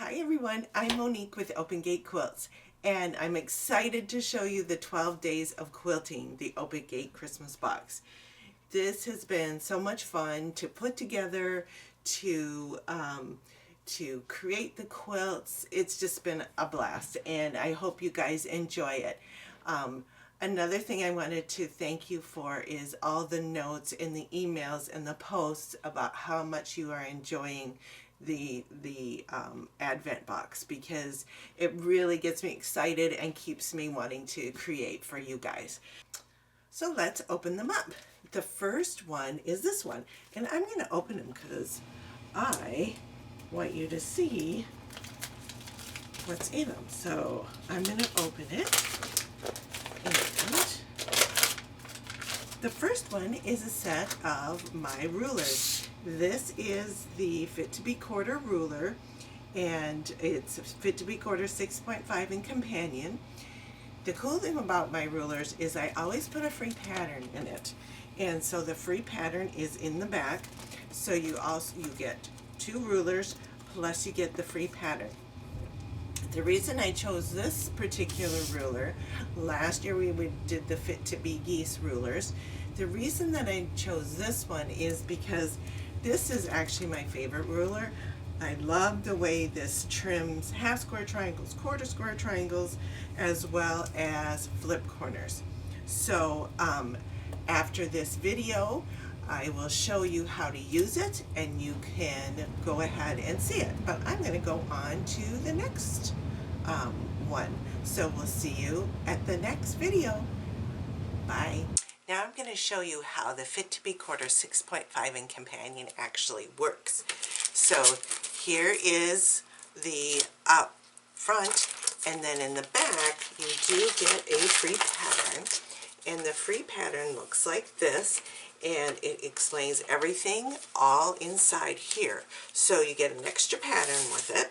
Hi everyone, I'm Monique with Open Gate Quilts, and I'm excited to show you the 12 days of quilting, the Open Gate Christmas box. This has been so much fun to put together, to create the quilts. It's just been a blast, and I hope you guys enjoy it. Another thing I wanted to thank you for is all the notes in the emails and the posts about how much you are enjoying the Advent box, because it really gets me excited and keeps me wanting to create for you guys. So let's open them up. The first one is this one, and I'm going to open them because I want you to see what's in them. So I'm going to open it. And the first one is a set of my rulers. This is the Fit to Be Quarter ruler, and it's Fit to Be Quarter 6.5 in companion. The cool thing about my rulers is I always put a free pattern in it, and so the free pattern is in the back. So you get 2 rulers plus you get the free pattern. The reason I chose this particular ruler, last year we did the Fit to Be Geese rulers. The reason that I chose this one is because this is actually my favorite ruler. I love the way this trims half square triangles, quarter square triangles, as well as flip corners. So after this video, I will show you how to use it, and you can go ahead and see it. But I'm going to go on to the next one. So we'll see you at the next video. Bye. Now I'm going to show you how the Fit to Be Quarter 6.5 in companion actually works. So here is the up front, and then in the back you do get a free pattern, and the free pattern looks like this, and it explains everything all inside here. So you get an extra pattern with it.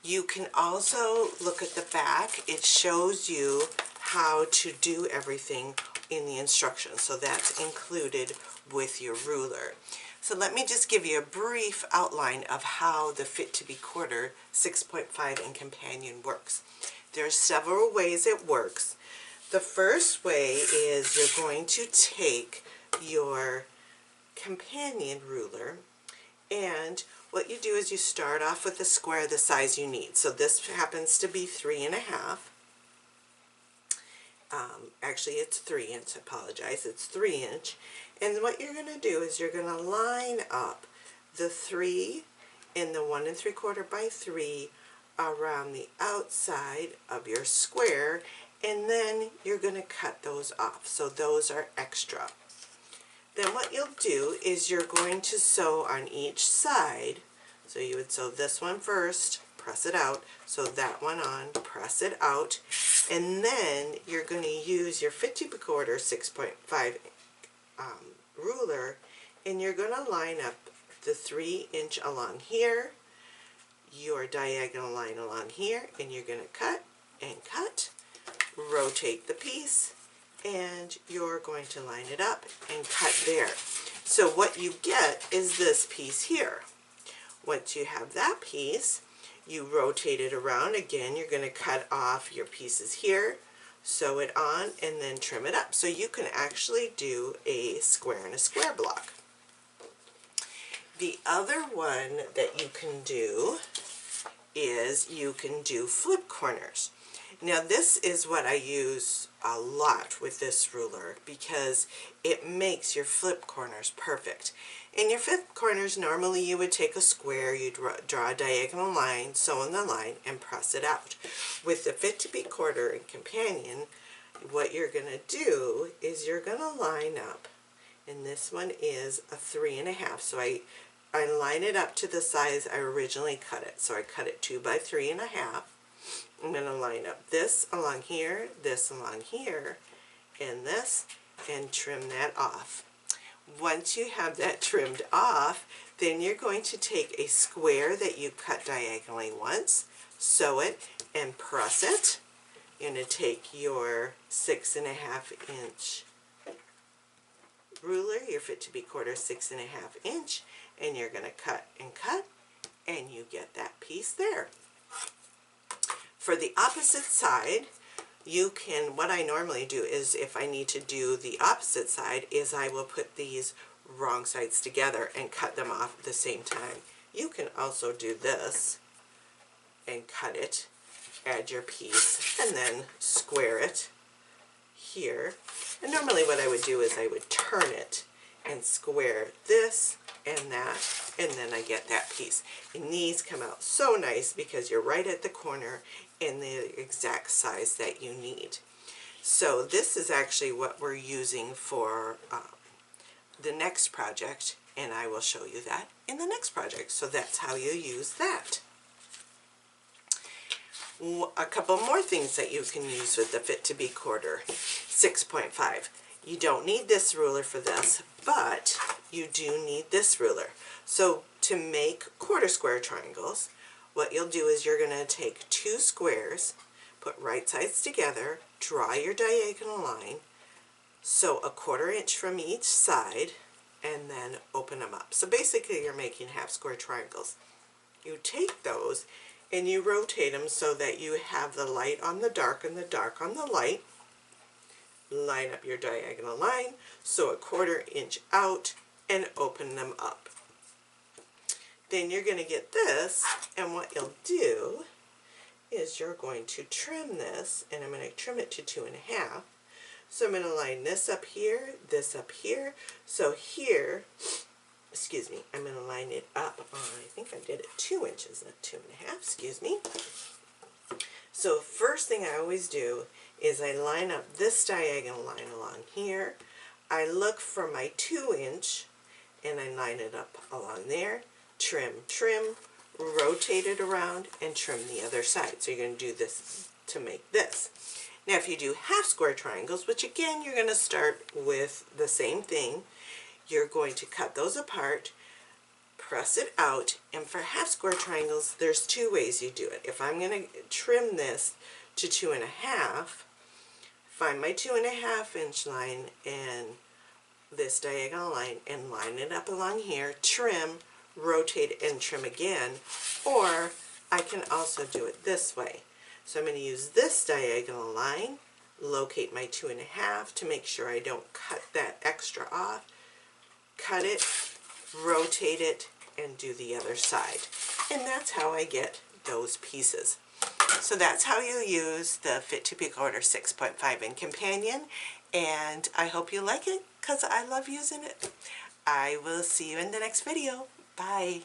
You can also look at the back. It shows you how to do everything in the instructions, so that's included with your ruler. So let me just give you a brief outline of how the Fit to Be Quarter 6.5 in companion works. There are several ways it works. The first way is you're going to take your companion ruler, and what you do is you start off with a square the size you need. So this happens to be 3.5. Actually it's 3 inch, I apologize, it's 3 inch. And what you're going to do is you're going to line up the 3 and the 1 3/4 by 3 around the outside of your square, and then you're going to cut those off. So those are extra. Then what you'll do is you're going to sew on each side. So you would sew this one first, press it out, sew that one on, press it out, and then you're going to use your Fit to Be Quarter 6.5 ruler, and you're going to line up the 3 inch along here, your diagonal line along here, and you're going to cut and cut, rotate the piece, and you're going to line it up and cut there. So what you get is this piece here. Once you have that piece, you rotate it around. Again, you're going to cut off your pieces here, sew it on, and then trim it up. So you can actually do a square and a square block. The other one that you can do is you can do flip corners. Now this is what I use a lot with this ruler, because it makes your flip corners perfect. In your flip corners, normally you would take a square, you'd draw a diagonal line, sew on the line, and press it out. With the Fit to Be Quarter and companion, what you're going to do is you're going to line up, and this one is a 3.5, so I line it up to the size I originally cut it. So I cut it 2 by 3.5. I'm going to line up this along here, this along here, and this, and trim that off. Once you have that trimmed off, then you're going to take a square that you cut diagonally once, sew it, and press it. You're going to take your 6.5 inch ruler, your Fit to Be Quarter 6.5 inch, and you're going to cut and cut, and you get that piece there. For the opposite side, you can, what I normally do is if I need to do the opposite side is I will put these wrong sides together and cut them off at the same time. You can also do this and cut it, add your piece, and then square it here. And normally what I would do is I would turn it and square this and that, and then I get that piece. And these come out so nice because you're right at the corner in the exact size that you need. So this is actually what we're using for the next project, and I will show you that in the next project. So that's how you use that. A couple more things that you can use with the Fit to Be quarter 6.5. You don't need this ruler for this, but you do need this ruler. So to make quarter square triangles, what you'll do is you're going to take two squares, put right sides together, draw your diagonal line, sew a 1/4 inch from each side, and then open them up. So basically you're making half square triangles. You take those and you rotate them so that you have the light on the dark and the dark on the light. Line up your diagonal line, sew a 1/4 inch out, and open them up. Then you're going to get this, and what you'll do is you're going to trim this, and I'm going to trim it to 2.5. So I'm going to line this up here, this up here. So here, excuse me, I'm going to line it up on, I think I did it 2 inches, not 2.5, excuse me. So first thing I always do is I line up this diagonal line along here. I look for my 2 inch and I line it up along there. Trim, trim, rotate it around and trim the other side. So you're going to do this to make this. Now if you do half square triangles, which again you're going to start with the same thing, you're going to cut those apart, press it out, and for half square triangles there's two ways you do it. If I'm going to trim this to 2.5, find my 2.5 inch line and this diagonal line and line it up along here, trim, rotate and trim again, or I can also do it this way. So I'm going to use this diagonal line, locate my 2.5 to make sure I don't cut that extra off, cut it, rotate it, and do the other side. And that's how I get those pieces. So that's how you use the Fit to Be quarter 6.5 in Companion, and I hope you like it because I love using it. I will see you in the next video. Bye.